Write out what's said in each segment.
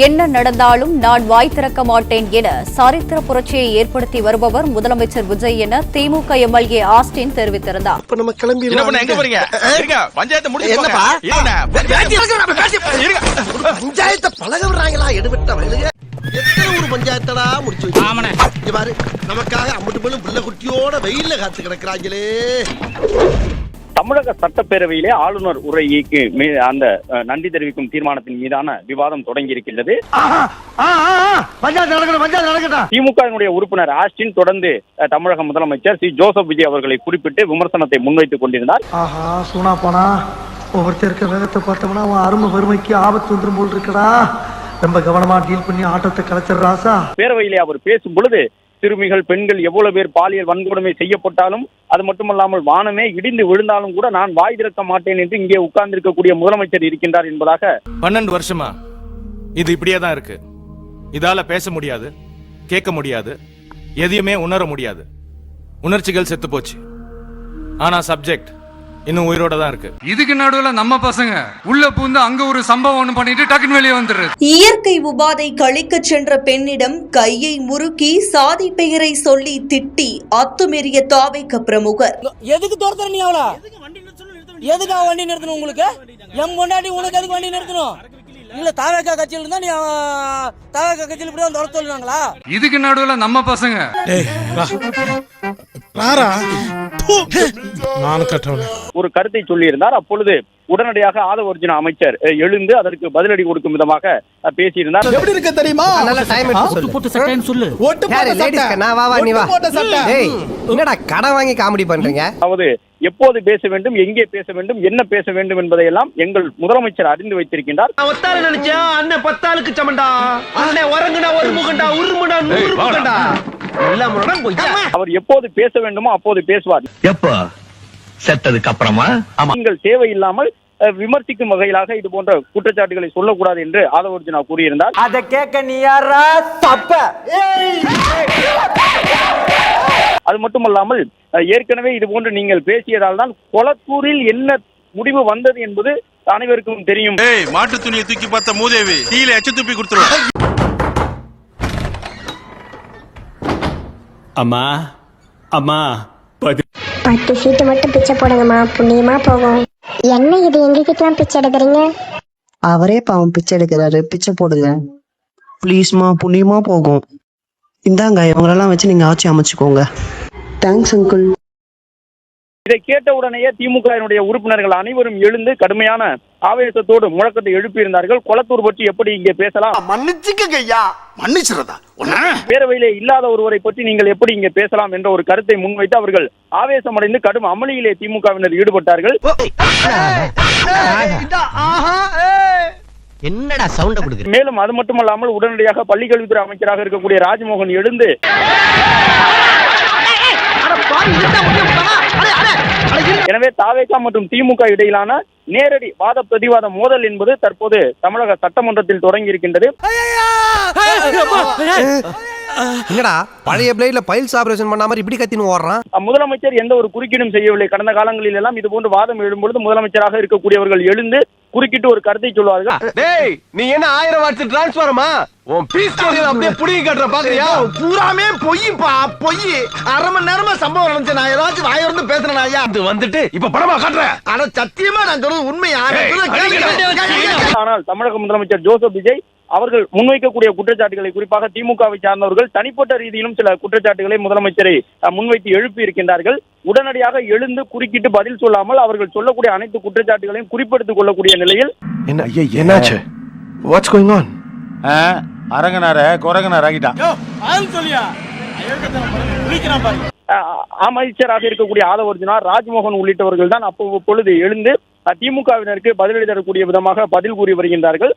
என்ன நடந்தாலும் நான் வாய் திறக்க மாட்டேன் என சரித்திர புரட்சியை ஏற்படுத்தி வருபவர் முதலமைச்சர் விஜய் என திமுக எம்எல்ஏ ஆஸ்டின் தெரிவித்திருந்தார். தமிழக சட்டப்பேரவையிலே ஆளுநர் உரைக்கு அந்த நன்றி தெரிவிக்கும் தீர்மானத்தின் மீதான விவாதம் தொடங்கி இருக்கின்றது. திமுக உறுப்பினர் ஆஸ்டின் தொடர்ந்து தமிழக முதலமைச்சர் சி ஜோசப் விஜய் அவர்களை குறிப்பிட்டு விமர்சனத்தை முன்வைத்துக் கொண்டிருந்தார். ஒவ்வொருத்தருக்கு வேகத்தை பார்த்தோம்னா அவன் அருமை வறுமைக்கு ஆபத்து வந்துடும் போல் இருக்கடா, ரொம்ப கவனமா டீல் பண்ணி ஆட்டத்தை கலைச்சிடுறாசா. பேரவையிலே அவர் பேசும் பொழுது சிறுமிகள், பெண்கள் எவ்வளவு பேர் பாலியல் வன்கொடுமை செய்யப்பட்டாலும், அது மட்டுமல்லாமல் வானமே இடிந்து விழுந்தாலும் கூட நான் வாய் திறக்க மாட்டேன் என்று இங்கே உட்கார்ந்திருக்கக்கூடிய முதலமைச்சர் இருக்கின்றார் என்பதாக 12 வருஷமா இது இப்படியே தான் இருக்கு. இதால பேச முடியாது, கேட்க முடியாது, எதையுமே உணர முடியாது. உணர்ச்சிகள் செத்து போச்சு. ஆனா சப்ஜெக்ட் இன்னும் உயிரோட தான் இருக்கு. இதுக்கு நடுவுல நம்ம பசங்க உள்ள பூந்து அங்க ஒரு சம்பவம் ஒண்ணு பண்ணிட்டு டக்குன்னு வெளியே வந்துடுறது. இயற்கை உபாதை கழிக்க சென்ற பெண்ணிடம் கையை முறுக்கி சாதி பெயரை சொல்லி திட்டி அத்துமீறிய தாவேக பிரமுகர். எதுக்கு தோர்த்தற நீ அவளா? எதுக்கு வண்டி நிறுத்தணும்? உங்களுக்கு எம் கொண்டாடி உனக்கு எதுக்கு வண்டி நிறுத்தணும்? இல்ல தாவேக கட்சியில இருந்தா நீ தாவேக கட்சியில இப்படி வந்து தோர்த்த சொல்லுவாங்களா? இதுக்கு நடுவுல நம்ம பசங்க ஒரு கருத்தை சொல்லியிருந்தார். அப்பொழுது உடனடியாக ஆதவ அர்ஜுனா அமைச்சர் எழுந்து அதற்கு பதிலடி கொடுக்கும் விதமாக பேசியிருந்தார். எப்படி இருக்க தெரியுமா? நல்ல டைம் எடுத்து போட்டு சட்டைன்னு சொல்லு. என்னடா கடன் வாங்கி காமெடி பண்றீங்க? அதாவது எப்போது பேச வேண்டும், எங்கே பேச வேண்டும், என்ன பேச வேண்டும் என்பதையெல்லாம் எங்கள் முதலமைச்சர் அறிந்து வைத்திருக்கின்றார். அண்ணன் 10 ஆளுக்கு சமண்டா, அண்ணன் உறங்குனா ஒரு முகண்டா, உருமுடா 100 முகண்டா. அவர் எப்போது பேச வேண்டுமோ அப்போது பேசுவார். எப்போ செத்ததுக்கு அப்புறமா? நீங்கள் தேவையில்லாமல் விமர்சிக்கும் வகையிலாக இது போன்ற குற்றச்சாட்டுகளை சொல்லக்கூடாது என்று ஆதவ அர்ஜுனா கூறியிருந்தார். அத கேட்க நீ யாரா? தப்ப. அது மட்டுமல்லாமல் ஏற்கனவே இது போன்று நீங்கள் பேசியதால் தான் கொளத்தூரில் என்ன முடிவு வந்தது என்பது அனைவருக்கும் தெரியும். மாட்டு துணியை தூக்கி பார்த்த மூதேவி தீயில எச்ச துப்பி கொடுத்துருவாங்க. அம்மா அம்மா 10 சீட்டு மட்டும் பிச்சை போடுங்கம்மா, புண்ணியமா போகும். என்ன இது எங்ககிட்டலாம் பிச்சை எடுக்கிறீங்க? அவரே பாவம் பிச்சை எடுக்கிறாரு, பிச்சை போடுங்க ப்ளீஸ்மா, புண்ணியமா போகும். இந்தாங்க, இவங்களெல்லாம் வச்சு நீங்க ஆட்சி அமைச்சுக்கோங்க. Thanks uncle. இதை கேட்ட உடனேயே திமுக உறுப்பினர்கள் அனைவரும் எழுந்து கடுமையான ஆவேசத்தோடு முழக்கத்தை எழுப்பியிருந்தார்கள். கொளத்தூர் பற்றி எப்படி இங்கே பேசலாம்? பேரவையிலே இல்லாத ஒருவரை பற்றி நீங்கள் எப்படி இங்கே பேசலாம் என்ற ஒரு கருத்தை முன்வைத்து அவர்கள் ஆவேசமடைந்து கடும் அமளியிலே திமுகவினர் ஈடுபட்டார்கள். என்னடா சவுண்ட் கொடுக்குற? மேலும் அது மட்டுமல்லாமல் உடனடியாக பள்ளிக்கல்வித்துறை அமைச்சராக இருக்கக்கூடிய ராஜ்மோகன் எழுந்து எனவே தாவேகா மற்றும் திமுக இடையிலான நேரடி வாத பிரதிவாத மோதல் என்பது தற்போது தமிழக சட்டமன்றத்தில் தொடங்கி இருக்கின்றது. என்னடா பழைய பிளேட்ல பைல்ஸ் ஆபரேஷன் பண்ணாம இப்படி கத்தின்னு ஓடுறான்? முதலமைச்சர் எந்த ஒரு குறுக்கீடும் செய்யவில்லை. கடந்த காலங்களில் எல்லாம் இது போன்று வாதம் எழும்பொழுது முதலமைச்சராக இருக்கக்கூடியவர்கள் எழுந்து குறுக்கிட்டு ஒரு கருத்தை சொல்வார்கள். டேய், நீ என்ன 1000 வாட்ஸ் டிரான்ஸ்ஃபார்மா? உன் பீஸ் கேரியர் அப்படியே புடிங்கி கட்டற பாக்குறியா? பூராமே பொய்ப்பா, பொய். அரை மணி நேரமா சம்பவம் நடந்துச்சு. நான் ஏதாச்சும் வாய் இருந்து பேசுறேனா ஐயா? இது வந்துட்டு இப்ப படமா காட்ற. அட சத்தியமா நான் சொல்றது உண்மையா? ஆனால் தமிழக முதலமைச்சர் ஜோசப் விஜய் அவர்கள் முன்வைக்கக்கூடிய குற்றச்சாட்டுகளை, குறிப்பாக திமுகவை சார்ந்தவர்கள் தனிப்பட்ட ரீதியிலும் சில குற்றச்சாட்டுகளை முதலமைச்சரை முன்வைத்து எழுப்பி இருக்கின்றார்கள். உடனடியாக எழுந்து குறுக்கிட்டு பதில் சொல்லாமல் அவர்கள் சொல்லக்கூடிய அனைத்து குற்றச்சாட்டுகளையும் குறிப்பெடுத்துக் கொள்ளக்கூடிய நிலையில் என்னாச்சு? What's going on? அரங்கனார கொரங்கனார் ஆகிட்டான். அமைச்சராக இருக்கக்கூடிய ஆதவ அர்ஜுனா, ராஜ்மோகன் உள்ளிட்டவர்கள் தான் அப்பொழுது எழுந்து திமுகவினருக்கு பதிலடி தரக்கூடிய விதமாக பதில் கூறி வருகின்றார்கள்.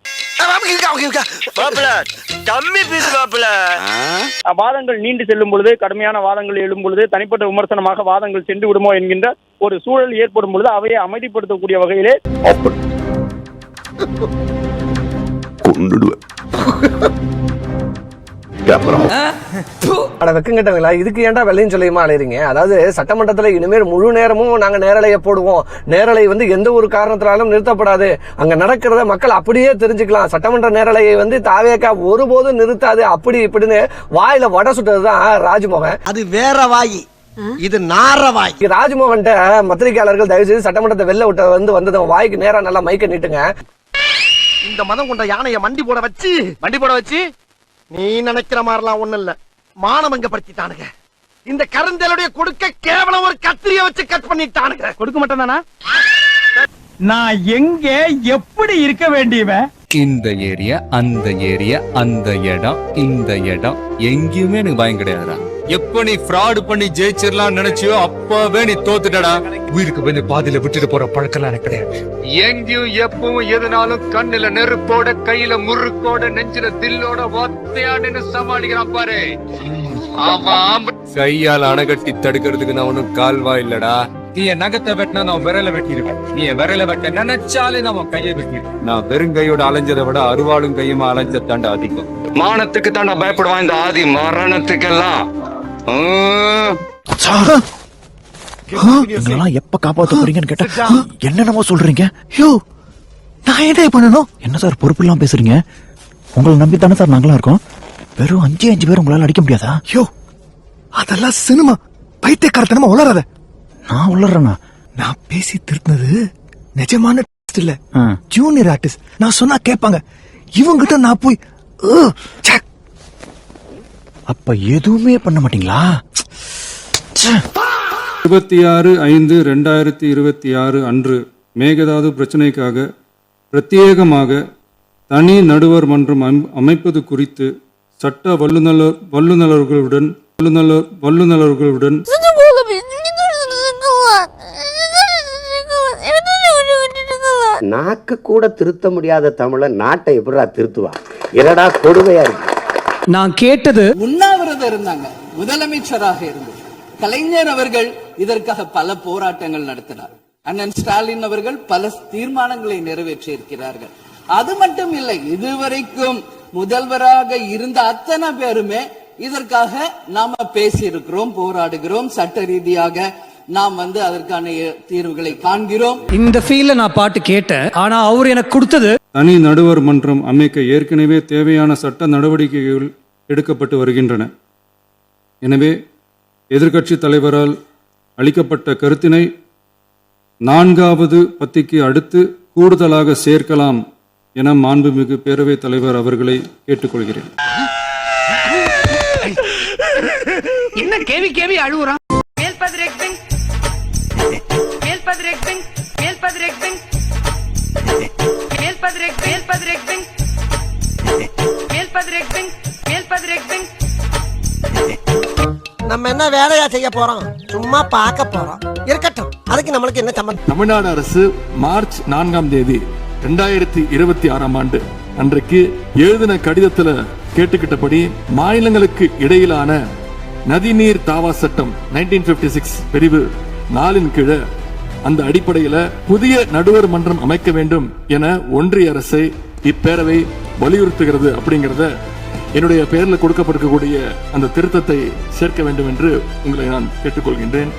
வாதங்கள் நீண்டு செல்லும் பொழுது, கடுமையான வாதங்கள் எழும் பொழுது, தனிப்பட்ட விமர்சனமாக வாதங்கள் சென்று விடுமோ என்கின்ற ஒரு சூழல் ஏற்படும் பொழுது அவையை அமைதிப்படுத்தக்கூடிய வகையிலே வெக்கம் கேட்டவங்களா, இதுக்கு ஏன்டா வெள்ளையும் சொல்லியுமா அலையறீங்க? அதாவது சட்டமன்றத்துல இனிமேல் முழு நேரமும் நாங்க நேரலையை போடுவோம். நேரலை வந்து எந்த ஒரு காரணத்தினாலும் நிறுத்தப்படாது. அங்க நடக்கிறத மக்கள் அப்படியே தெரிஞ்சுக்கலாம். சட்டமன்ற நேரலையை வந்து தாவேக்கா ஒருபோதும் நிறுத்தாது, அப்படி இப்படின்னு வாயில வடை சுட்டதுதான் ராஜ்மோகன். அது வேற வாய், இது நார வாய். ராஜ்மோகன் பத்திரிகையாளர்கள் தயவு செய்து சட்டமன்றத்தை வெளில விட்ட வந்தது வாய்க்கு நேரா நல்லா மைக்க நீட்டுங்க. இந்த மதம் கொண்ட யானைய மண்டி போட வச்சு நீ நினைக்கிற மாதிரிலாம் ஒண்ணு இல்ல, மானமங்க படுத்திட்டானுங்க. இந்த கருந்தலுடைய கொடுக்க கேவலம் ஒரு கத்திரிய வச்சு கட் பண்ணிட்டானுங்க. கொடுக்க மாட்டேன் நான் எங்க எப்படி இருக்க வேண்டியவன்? இந்த ஏரியா, அந்த ஏரியா, அந்த இடம், இந்த இடம் எங்கேயுமே எனக்கு பயம் கிடையாதுடா. எப்ப நீ ஃப்ராட் பண்ணி ஜெயிச்சிடலாம் நினைச்சியோ அப்பவே நீ தோத்துட்டடா. உயிருக்கு வந்து பாதியில விட்டுட்டு போற பழக்கம் எனக்கு கிடையாது. எங்கேயும் எப்பவும் எதுனாலும் கண்ணுல நெருப்போட, கையில முறுக்கோட, நெஞ்சில தில்லோட ஒத்தையாடுன்னு சமாளிக்கிறான் பாரு. ஆமா, கையால் அணைகட்டி தடுக்கிறதுக்கு நான் ஒன்னும் கால்வா இல்லடா. நீ என் நகத்தை வெட்டினா நான் விரல வெட்டிருவேன். நீ என் விரல வெட்ட நினைச்சாலே நான் கையை வெட்டிருவேன். நான் வெறும் கையோட அலைஞ்சதை விட அருவாளும் கையுமா அலைஞ்ச தாண்டா அதிகம். மானத்துக்கு தாண்டா பயப்படுவான் இந்த ஆதி, மரணத்துக்கெல்லாம். எப்ப காப்பாத்த போறீங்கன்னு கேட்டா என்னென்னமோ சொல்றீங்க. யோ, நான் என்ன பண்ணணும்? என்ன சார் பொறுப்பு இல்லாம பேசுறீங்க? உங்களை நம்பி தானே சார் நாங்களா இருக்கோம். வெறும் 5 பேர் உங்களால அடிக்க முடியாதா? யோ, அதெல்லாம் சினிமா, பைத்தியக்காரத்தனமா உளறாத. நான் உளறேனா? நான் பேசி திருத்தினது நிஜமான இல்ல, ஜூனியர் ஆர்டிஸ்ட். நான் சொன்னா கேட்பாங்க. இவங்கிட்ட நான் போய் அப்ப எதுவுமே பண்ண மாட்டீங்களா? 26/5/2026 அன்று மேகதாது பிரச்சனைக்காக பிரத்யேகமாக தனி நடுவர் மன்றம் அமைப்பது குறித்து சட்ட வல்லுநர்களுடன் நாக்கு கூட திருத்த முடியாத தமிழன் நாட்டை எப்படா திருத்துவா? என்னடா கொடுமையா இருக்கு. நான் கேட்டது, உண்ணாவிரதம் இருந்தாங்க, முதலமைச்சராக இருந்தது கலைஞர் அவர்கள் இதற்காக பல போராட்டங்கள் நடத்தினார். அண்ணன் ஸ்டாலின் அவர்கள் பல தீர்மானங்களை நிறைவேற்றி இருக்கிறார்கள். அது மட்டும் இல்லை, இதுவரைக்கும் முதல்வராக இருந்த அத்தனை பேருமே இதற்காக நாம பேசி இருக்கிறோம், போராடுகிறோம், சட்ட ரீதியாக நாம் அதற்கான தீர்வுகளை காண்கிறோம். இந்த ஃபீல்ல நான் பாட்டு கேட்டேன், ஆனா அவர் எனக்கு கொடுத்தது. தனி நடுவர் மன்றம் அமைக்க ஏற்கனவே தேவையான சட்ட நடவடிக்கைகள் எடுக்கப்பட்டு வருகின்றன. எனவே எதிர்க்கட்சி தலைவரால் அளிக்கப்பட்ட கருத்தினை 4வது பத்திக்கு அடுத்து கூடுதலாக சேர்க்கலாம் என மாண்புமிகு பேரவைத் தலைவர் அவர்களை கேட்டுக்கொள்கிறேன். என்ன கேவி கேவி அழுகுறான்? நம்ம என்ன வேலையா செய்ய போறோம்? சும்மா பார்க்க போறோம். இருக்கட்டும், அதுக்கு நம்மளுக்கு என்ன சம்பந்தம்? தமிழ்நாடு அரசு மார்ச் 4ஆம் தேதி 2026ஆம் ஆண்டு அன்றைக்கு எழுதின கடிதத்துல கேட்டுக்கிட்டபடி மாநிலங்களுக்கு இடையிலான நதிநீர் தாவா சட்டம் 1956 பிரிவு 4 கீழே அந்த அடிப்படையில புதிய நடுவர் மன்றம் அமைக்க வேண்டும் என ஒன்றிய அரசை இப்பேரவை வலியுறுத்துகிறது. அப்படிங்கறத என்னுடைய பெயரில் கொடுக்கப்பட்டிருக்கக்கூடிய அந்த திருத்தத்தை சேர்க்க வேண்டும் என்று உங்களை நான் கேட்டுக்கொள்கின்றேன்.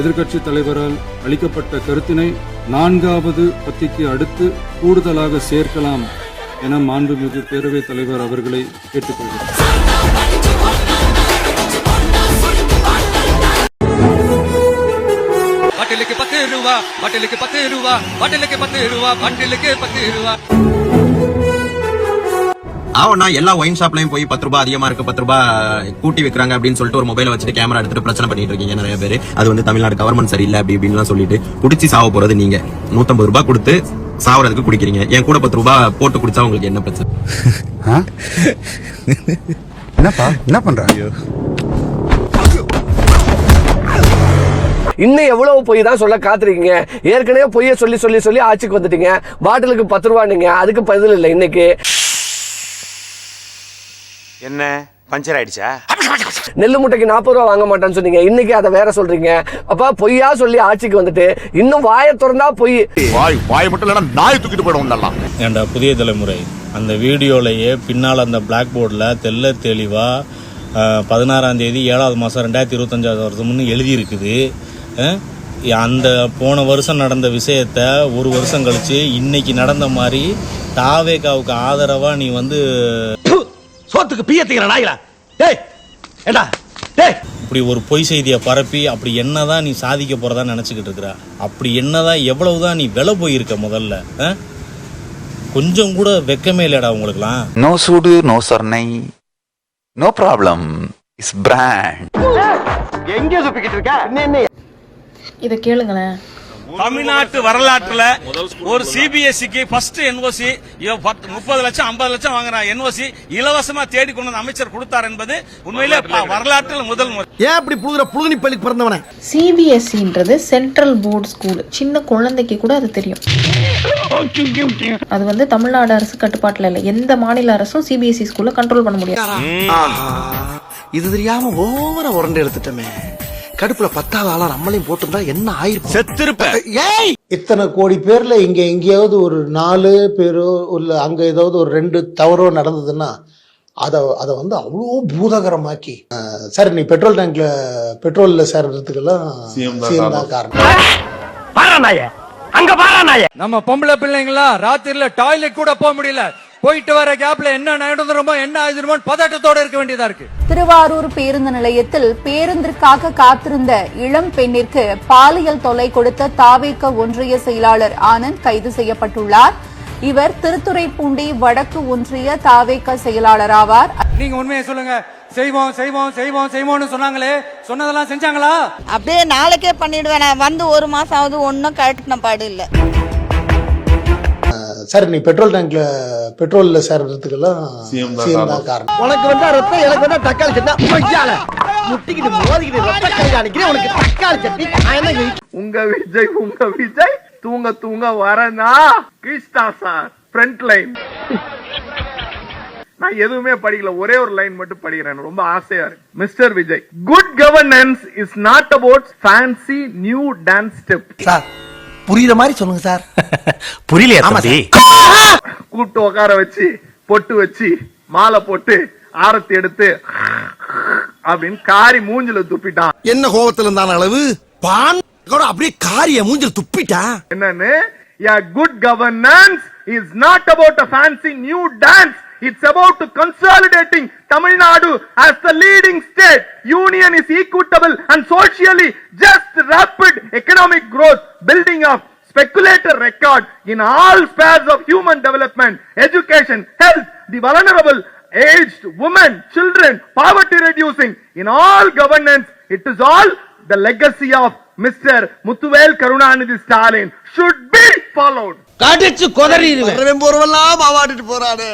எதிர்க்கட்சி தலைவரால் அளிக்கப்பட்ட கருத்தினை 4வது பத்திக்கு அடுத்து கூடுதலாக சேர்க்கலாம் என மாண்புமிகு பேரவைத் தலைவர் அவர்களை கேட்டுக்கொள்கிறேன். பாட்டிலுக்கு 10 ரூபா, பாட்டிலுக்கு 10 ரூபா, பாட்டிலுக்கு 10 ரூபா, பாட்டிலுக்கு 10 ரூபா. ஆவனா எல்லா ஒயின் ஷாப்லயும் போய் 10 ரூபாய் அதிகமா இருக்கு, 10 ரூபாய் கூட்டி வைக்கிறாங்க அப்படின்னு சொல்லிட்டு ஒரு மொபைல வச்சுட்டு கேமரா எடுத்துட்டு பிரச்சனை பண்ணிட்டு இருக்கீங்க நிறைய பேரு. அது தமிழ்நாடு கவர்மெண்ட் சரியில்லை அப்படி இப்படின்னு சொல்லிட்டு குடிச்சு சாவ போறது நீங்க. 150 ரூபாய் கொடுத்து சாவறதுக்கு குடிக்கிறீங்க. என் கூட 10 ரூபாய் போட்டு குடிச்சா உங்களுக்கு என்ன பிரச்சனை? என்னப்பா என்ன பண்ற? இன்னும் எவ்வளவு பொய் தான் சொல்ல காத்திருக்கீங்க? ஏற்கனவே பொய்ய சொல்லி சொல்லி சொல்லி ஆட்சிக்கு வந்துட்டீங்க. பாட்டிலுக்கு 10 ரூபா நீங்க, அதுக்கு பதில் இல்லை. இன்னைக்கு என்ன பஞ்சர் ஆயிடுச்சா? நெல்லு முட்டைக்கு 40 ரூபா வாங்க மாட்டேன்னு சொன்னீங்க, இன்னைக்கு அதை வேற சொல்றீங்க. அப்ப பொய்யா சொல்லி ஆட்சிக்கு வந்துட்டு இன்னும் வாயை திறந்தா பொய். வாய் மட்டும் இல்லைன்னா நாய் தூக்கிட்டு போயிடும். ஏண்டா புதிய தலைமுறை அந்த வீடியோலயே பின்னால் அந்த பிளாக் போர்டில் தெல்ல தெளிவா 16ஆம் தேதி 7வது மாதம் 2025 வருஷம்னு எழுதியிருக்குது. அந்த போன வருஷம் நடந்த விஷயத்த ஒரு வருஷம் கழிச்சு இன்னைக்கு நடந்த மாதிரி தாவேகாவுக்கு ஆதரவா நீ வந்து சோத்துக்கு பீயத்துக்கிற நாய்களா? டேய் ஏண்டா டேய் இப்படி ஒரு பொய் செய்தியை பரப்பி அப்படி என்னதான் நீ சாதிக்க போறதா நினைச்சுக்கிட்டு இருக்கிற? அப்படி என்னதான் எவ்வளவுதான் நீ விலை போயிருக்க முதல்ல? கொஞ்சம் கூட வெக்கமே இல்லடா உங்களுக்குலாம். நோ சூடு நோ சர்ணை நோ ப்ராப்ளம் இஸ் பிராண்ட். எங்க சுப்பிக்கிட்டு இருக்க? என்ன இத கேளுங்களேன். தமிழ்நாட்டு வரலாற்றுல ஒரு சிபிஎஸ்சிக்கு ஃபர்ஸ்ட் என்ஓசி 30 லட்சம் 50 லட்சம் வாங்குற என்ஓசி இலவசமா தேடி கொண்டு அமைச்சர் கொடுத்தார் என்பது உண்மையிலே வரலாற்றில் முதல் முறை. ஏன் இப்படி புழுகுனி பள்ளிக்கு பிறந்தவனே? சிபிஎஸ்சின்றது சென்ட்ரல் போர்டு ஸ்கூல். சின்ன குழந்தைக்கு கூட அது தெரியும். அது வந்து தமிழ்நாடு அரசு கட்டுப்பாட்டுல இல்ல. எந்த மாநில அரசும் சிபிஎஸ்சி ஸ்கூல்ல கண்ட்ரோல் பண்ண முடியாது. இது தெரியாம ஓவர உரண்டு எடுத்துட்டமே. கடுப்புல 10வது ஆளா நம்மளையும் போட்டுருந்தா என்ன ஆயிருக்கும்? செத்திருப்ப. இத்தனை கோடி பேர்ல இங்க எங்கேயாவது ஒரு 4 பேரோ இல்ல அங்க ஏதாவது ஒரு 2 தவறோ நடந்ததுன்னா அத வந்து அவ்வளோ பூதகரமாக்கி சார் நீ பெட்ரோல் டேங்க்ல பெட்ரோல்ல சேர்றதுக்கெல்லாம் சிஎம் தான் காரணம். அங்க பாரானாய நம்ம பொம்பளை பிள்ளைங்களா ராத்திரில டாய்லெட் கூட போக முடியல. போயிட்டு வர கேப்ல என்ன நடந்துருமோ என்ன ஆயிடுமோ பதட்டத்தோட இருக்க வேண்டியதா இருக்கு. திருவாரூர் பேருந்து நிலையத்தில் பேருந்திற்காக காத்திருந்த இளம் பெண்ணிற்கு பாலியல் தொல்லை கொடுத்த தாவேக ஒன்றிய செயலாளர் ஆனந்த் கைது செய்யப்பட்டுள்ளார். இவர் திருத்துறைப்பூண்டி வடக்கு ஒன்றிய தாவேக செயலாளர் ஆவார். நீங்க உண்மையை சொல்லுங்க. செய்வோம் செய்வோம் செய்வோம் செய்வோம்னு சொன்னாங்களே, சொன்னதெல்லாம் செஞ்சாங்களா? அப்படியே நாளைக்கே பண்ணிடுவேன். நான் வந்து 1 மாசம் ஆகுது, ஒன்னும் கரெக்ட் பாடு இல்ல. சார் நீ பெட்ரோல் டேங்க்ல பெட்ரோல்ல சேர்றதுக்கெல்லாம் சிஎம் தான் காரணம். உனக்கு வந்தா ரத்தம், எனக்கு வந்தா தக்காளி சட்னி. மச்சால முட்டிக்கிட்டு மோதிக்கிட்டு ரத்த கை அடிக்கிறேன். உனக்கு தக்காளி சட்னி. உங்க விஜய் தூங்க வரனா கிஸ்டா சார் ஃப்ரண்ட் லைன். நான் எதுவுமே படிக்கல, ஒரே ஒரு லைன் மட்டும் படிக்கிறேன், ரொம்ப ஆசையா இருக்கு. Mister Vijay, good governance is not about fancy new dance step. Sir புரியுற மாதிரி சொல்லுங்க சார். புரியலையா தம்பி? கூட்டு உட்கார வச்சு பொட்டு வச்சு மாலை போட்டு ஆரத்தி எடுத்து அப்படின்னு காரி மூஞ்சில துப்பிட்டான். என்ன கோபத்துல இருந்தான அளவு பான் கூட அப்படியே காரிய மூஞ்சில துப்பிட்டான். என்னன்னு, good governance is not about a fancy new dance. It's about consolidating Tamil Nadu as the leading state. Union is equitable and socially just. Rapid economic growth, building of speculator record in all spheres of human development, education, health, the vulnerable, aged, women, children, poverty reducing. In all governance, it is all the legacy of Mr. Muthuvel Karunanidhi Stalin should be followed. காடிச்சு கொதறிடுவேன். வரவே போறவெல்லாம் மாவாடிட்டு போறானே.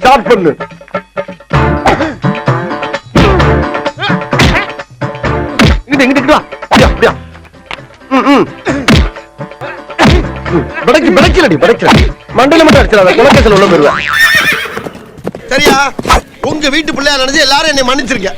Start பண்ணு. இங்கிட்டு வா. அப்படியா. படைக்கலடி. மண்டல மட்டும் அடிச்சிடாத. குலக்கேசல் உள்ள போயிருவேன். சரியா? உங்க வீட்டு பிள்ளையா நினைச்சு எல்லாரும் என்னை மன்னிச்சிருங்க.